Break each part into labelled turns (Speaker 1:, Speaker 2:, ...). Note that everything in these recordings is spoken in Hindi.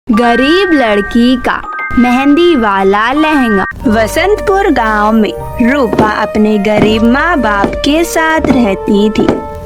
Speaker 1: गरीब लड़की का मेहंदी वाला लहंगा। वसंतपुर गांव में रूपा अपने गरीब माँ बाप के साथ रहती थी।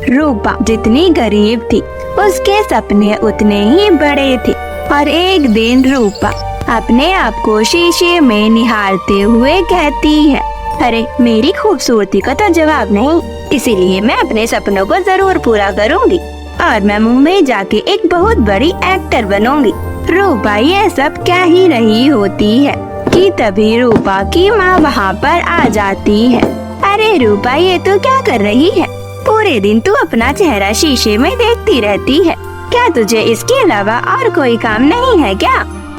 Speaker 1: रूपा जितनी गरीब थी उसके सपने उतने ही बड़े थे। और एक दिन रूपा अपने आप को शीशे में निहारते हुए कहती है, अरे मेरी खूबसूरती का तो जवाब नहीं, इसीलिए मैं अपने सपनों को जरूर पूरा करूंगी और मैं मुंबई जाके एक बहुत बड़ी एक्टर बनूंगी। रूपा ये सब कह ही रही होती है कि तभी रूपा की माँ वहाँ पर आ जाती है। अरे रूपा, ये तू क्या कर रही है? पूरे दिन तू अपना चेहरा शीशे में देखती रहती है, क्या तुझे इसके अलावा और कोई काम नहीं है क्या?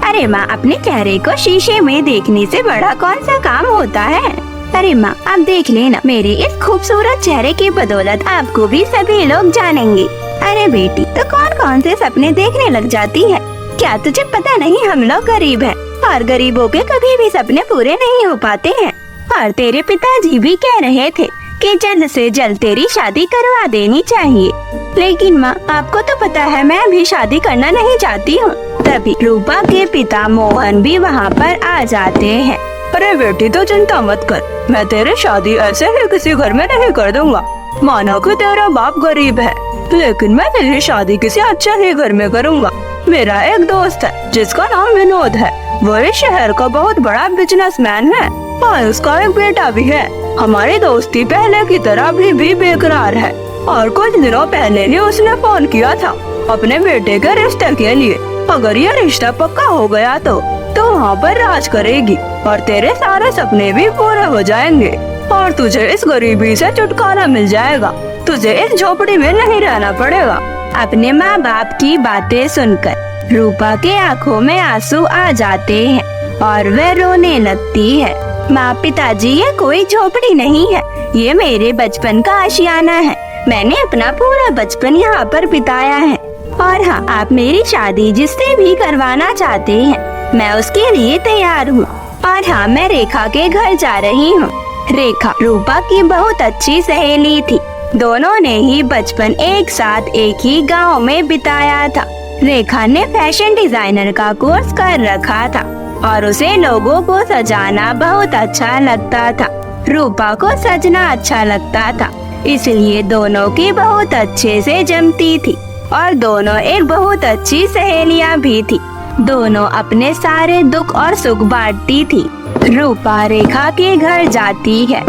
Speaker 1: अरे माँ, अपने चेहरे को शीशे में देखने से बड़ा कौन सा काम होता है? अरे माँ, आप देख लेना, मेरे इस खूबसूरत चेहरे की बदौलत आपको भी सभी लोग जानेंगे। अरे बेटी, तो कौन कौन से सपने देखने लग जाती है? क्या तुझे पता नहीं हम लोग गरीब हैं और गरीबों के कभी भी सपने पूरे नहीं हो पाते हैं। और तेरे पिताजी भी कह रहे थे कि जल्द से जल्द तेरी शादी करवा देनी चाहिए, लेकिन माँ आपको तो पता है मैं अभी शादी करना नहीं चाहती हूँ। तभी रूपा के पिता मोहन भी वहाँ पर आ जाते हैं।
Speaker 2: अरे बेटी, तो चिंता मत कर, मैं तेरी शादी ऐसे ही किसी घर में नहीं कर दूंगा। मानो कि तेरा बाप गरीब है, लेकिन मैं तेरी शादी किसी अच्छे ही घर में करूंगा। मेरा एक दोस्त है जिसका नाम विनोद है, वो इस शहर का बहुत बड़ा बिजनेसमैन है और उसका एक बेटा भी है। हमारी दोस्ती पहले की तरह भी बेकरार है और कुछ दिनों पहले ही उसने फोन किया था अपने बेटे के रिश्ते के लिए। अगर ये रिश्ता पक्का हो गया तो वहाँ पर राज करेगी और तेरे सारे सपने भी पूरे हो जाएंगे और तुझे इस गरीबी से छुटकारा मिल जाएगा। तुझे इस झोपड़ी में नहीं रहना पड़ेगा।
Speaker 1: अपने माँ बाप की बातें सुनकर रूपा के आँखों में आंसू आ जाते हैं और वह रोने लगती है। माँ, पिताजी, ये कोई झोपड़ी नहीं है, ये मेरे बचपन का आशियाना है। मैंने अपना पूरा बचपन यहाँ पर बिताया है। और हाँ, आप मेरी शादी जिससे भी करवाना चाहते हैं मैं उसके लिए तैयार हूँ। और हाँ, मैं रेखा के घर जा रही हूँ। रेखा रूपा की बहुत अच्छी सहेली थी। दोनों ने ही बचपन एक साथ एक ही गांव में बिताया था। रेखा ने फैशन डिजाइनर का कोर्स कर रखा था और उसे लोगों को सजाना बहुत अच्छा लगता था। रूपा को सजना अच्छा लगता था, इसलिए दोनों की बहुत अच्छे से जमती थी और दोनों एक बहुत अच्छी सहेलियां भी थी। दोनों अपने सारे दुख और सुख बांटती थी। रूपा रेखा के घर जाती है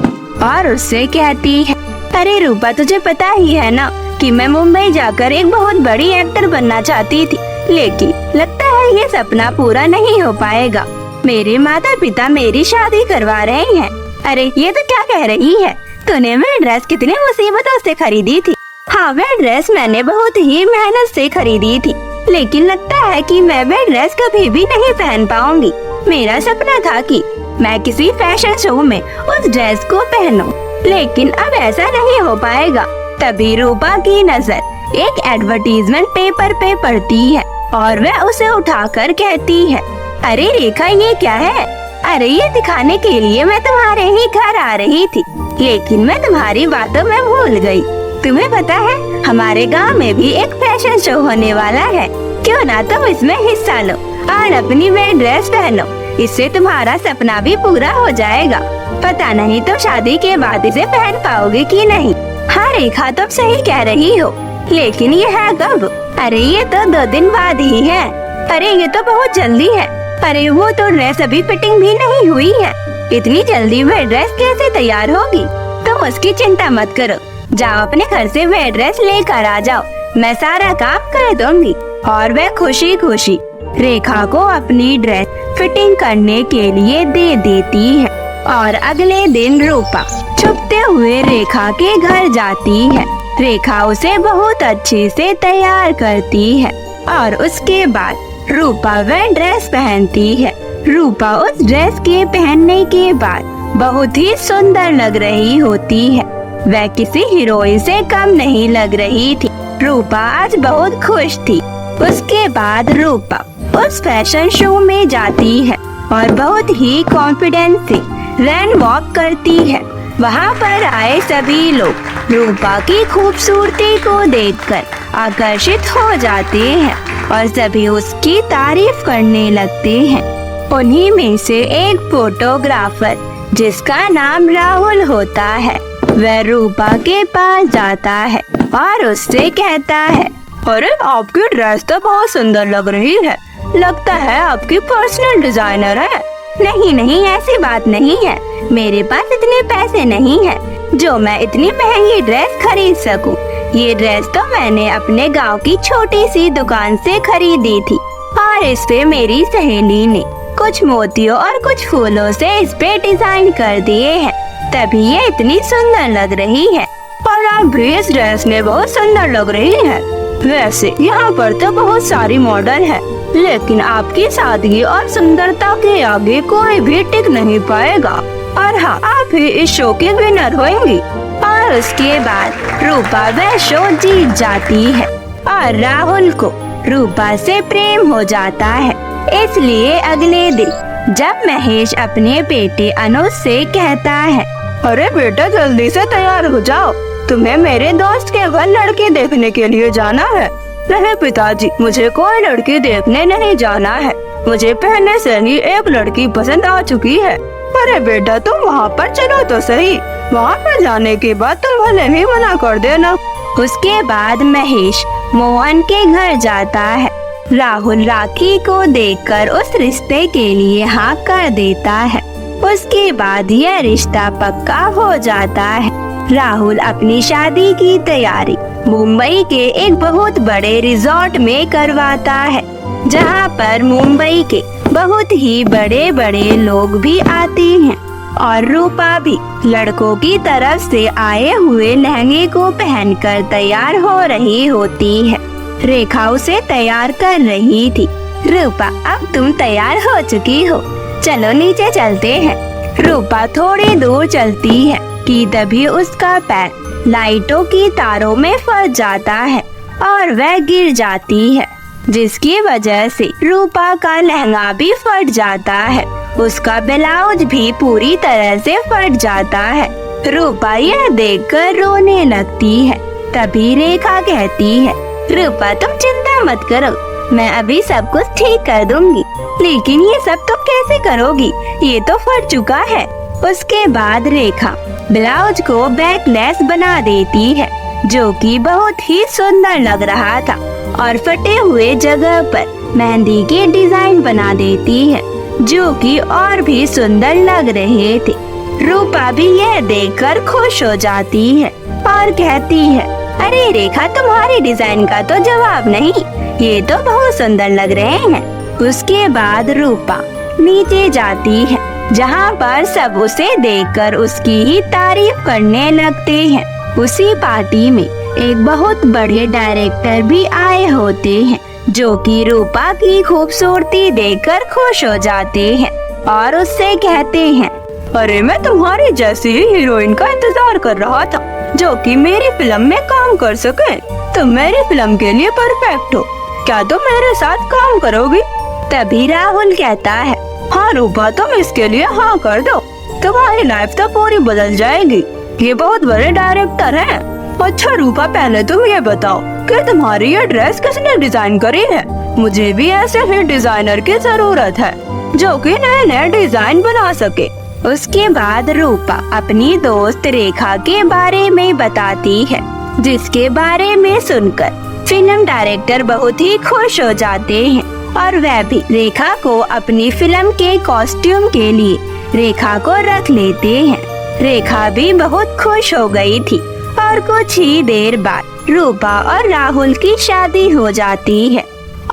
Speaker 1: और उससे कहती है, अरे रूपा, तुझे पता ही है ना कि मैं मुंबई जाकर एक बहुत बड़ी एक्टर बनना चाहती थी, लेकिन लगता है ये सपना पूरा नहीं हो पाएगा। मेरे माता पिता मेरी शादी करवा रहे हैं। अरे ये तो क्या कह रही है? तूने वह ड्रेस कितनी मुसीबतों से खरीदी थी। हाँ, वह ड्रेस मैंने बहुत ही मेहनत से खरीदी थी, लेकिन लगता है कि मैं वह ड्रेस कभी भी नहीं पहन पाऊंगी। मेरा सपना था कि मैं किसी फैशन शो में उस ड्रेस को पहनूं, लेकिन अब ऐसा नहीं हो पाएगा। तभी रूपा की नजर एक एडवर्टीजमेंट पेपर पे पड़ती है और वह उसे उठाकर कहती है, अरे रेखा, ये क्या है? अरे ये दिखाने के लिए मैं तुम्हारे ही घर आ रही थी, लेकिन मैं तुम्हारी बातों में भूल गई। तुम्हें पता है हमारे गांव में भी एक फैशन शो होने वाला है, क्यों ना तुम इसमें हिस्सा लो और अपनी वह ड्रेस पहनो, इससे तुम्हारा सपना भी पूरा हो जाएगा। पता नहीं तुम शादी के बाद इसे पहन पाओगे कि नहीं। हाँ रेखा, तुम सही कह रही हो, लेकिन ये है कब? अरे ये तो 2 दिन बाद ही है। अरे ये तो बहुत जल्दी है। अरे वो तो ड्रेस अभी फिटिंग भी नहीं हुई है, इतनी जल्दी वह ड्रेस कैसे तैयार होगी? तुम उसकी चिंता मत करो, जाओ अपने घर से वह ड्रेस लेकर आ जाओ, मैं सारा काम कर दूंगी। और वह खुशी खुशी रेखा को अपनी ड्रेस फिटिंग करने के लिए दे देती है। और अगले दिन रूपा छुपते हुए रेखा के घर जाती है। रेखा उसे बहुत अच्छे से तैयार करती है और उसके बाद रूपा वह ड्रेस पहनती है। रूपा उस ड्रेस के पहनने के बाद बहुत ही सुंदर लग रही होती है। वह किसी हीरोइन से कम नहीं लग रही थी। रूपा आज बहुत खुश थी। उसके बाद रूपा उस फैशन शो में जाती है और बहुत ही कॉन्फिडेंस से रन वॉक करती है। वहाँ पर आए सभी लोग रूपा की खूबसूरती को देखकर आकर्षित हो जाते हैं। और सभी उसकी तारीफ करने लगते हैं। उन्हीं में से एक फोटोग्राफर जिसका नाम राहुल होता है, वह रूपा के पास जाता है और उससे कहता है,
Speaker 2: अरे आपकी ड्रेस तो बहुत सुंदर लग रही है, लगता है आपकी पर्सनल डिजाइनर है।
Speaker 1: नहीं, ऐसी बात नहीं है। मेरे पास इतने पैसे नहीं हैं जो मैं इतनी महंगी ड्रेस खरीद सकूं। ये ड्रेस तो मैंने अपने गांव की छोटी सी दुकान से खरीदी थी और इस पे मेरी सहेली ने कुछ मोतियों और कुछ फूलों से इस पे डिजाइन कर दिए हैं, तभी ये इतनी सुंदर लग रही है।
Speaker 2: और आप भी इस ड्रेस में बहुत सुंदर लग रही है। वैसे यहाँ पर तो बहुत सारी मॉडल है, लेकिन आपकी सादगी और सुंदरता के आगे कोई भी टिक नहीं पाएगा। और हाँ, आप ही इस शो की विनर होंगी।
Speaker 1: और उसके बाद रूपा वह शो जीत जाती है और राहुल को रूपा से प्रेम हो जाता है। इसलिए अगले दिन जब महेश अपने बेटे अनुज से कहता है,
Speaker 2: अरे बेटा जल्दी से तैयार हो जाओ, तुम्हें मेरे दोस्त के घर लड़की देखने के लिए जाना है। नहीं पिताजी, मुझे कोई लड़की देखने नहीं जाना है, मुझे पहले से ही एक लड़की पसंद आ चुकी है। अरे बेटा तुम वहाँ पर चलो तो सही, वहाँ पर जाने के बाद तुम भले ही मना कर देना।
Speaker 1: उसके बाद महेश मोहन के घर जाता है। राहुल राखी को देखकर उस रिश्ते के लिए हाँ कर देता है। उसके बाद यह रिश्ता पक्का हो जाता है। राहुल अपनी शादी की तैयारी मुंबई के एक बहुत बड़े रिजॉर्ट में करवाता है, जहाँ पर मुंबई के बहुत ही बड़े बड़े लोग भी आते हैं और रूपा भी लड़कों की तरफ से आए हुए लहंगे को पहनकर तैयार हो रही होती है। रेखा उसे तैयार कर रही थी। रूपा, अब तुम तैयार हो चुकी हो, चलो नीचे चलते हैं। रूपा थोड़ी दूर चलती है कि तभी उसका पैर लाइटों की तारों में फंस जाता है और वह गिर जाती है, जिसकी वजह से रूपा का लहंगा भी फट जाता है। उसका ब्लाउज भी पूरी तरह से फट जाता है। रूपा यह देखकर रोने लगती है। तभी रेखा कहती है, रूपा तुम चिंता मत करो, मैं अभी सब कुछ ठीक कर दूंगी। लेकिन ये सब तुम कैसे करोगी, ये तो फट चुका है। उसके बाद रेखा ब्लाउज को बैकलेस बना देती है, जो कि बहुत ही सुंदर लग रहा था, और फटे हुए जगह पर मेहंदी के डिजाइन बना देती है, जो कि और भी सुंदर लग रहे थे। रूपा भी यह देखकर खुश हो जाती है और कहती है, अरे रेखा तुम्हारी डिजाइन का तो जवाब नहीं, ये तो बहुत सुंदर लग रहे हैं। उसके बाद रूपा नीचे जाती है, जहाँ पर सब उसे देखकर उसकी ही तारीफ करने लगते हैं। उसी पार्टी में एक बहुत बड़े डायरेक्टर भी आए होते हैं, जो कि रूपा की खूबसूरती देखकर खुश हो जाते हैं और उससे कहते हैं,
Speaker 2: अरे मैं तुम्हारी जैसी ही हीरोइन का इंतजार कर रहा था, जो कि मेरी फिल्म में काम कर सके। तुम मेरी फिल्म के लिए परफेक्ट हो, क्या तुम मेरे साथ काम करोगी?
Speaker 1: तभी राहुल कहता है,
Speaker 2: हाँ रूपा तुम इसके लिए हाँ कर दो, तुम्हारी लाइफ तो पूरी बदल जाएगी। ये बहुत बड़े डायरेक्टर हैं। अच्छा रूपा, पहले तुम ये बताओ कि तुम्हारी ये ड्रेस किसने डिजाइन करी है? मुझे भी ऐसे ही डिजाइनर की जरूरत है, जो कि नए नए डिजाइन बना सके।
Speaker 1: उसके बाद रूपा अपनी दोस्त रेखा के बारे में बताती है, जिसके बारे में सुनकर फिल्म डायरेक्टर बहुत ही खुश हो जाते हैं और वह भी रेखा को अपनी फिल्म के कॉस्ट्यूम के लिए रेखा को रख लेते हैं। रेखा भी बहुत खुश हो गई थी और कुछ ही देर बाद रूपा और राहुल की शादी हो जाती है।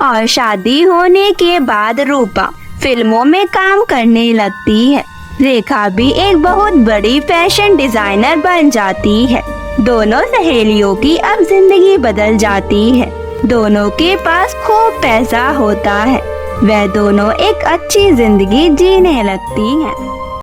Speaker 1: और शादी होने के बाद रूपा फिल्मों में काम करने लगती है। रेखा भी एक बहुत बड़ी फैशन डिजाइनर बन जाती है। दोनों सहेलियों की अब जिंदगी बदल जाती है। दोनों के पास खूब पैसा होता है। वह दोनों एक अच्छी जिंदगी जीने लगती हैं।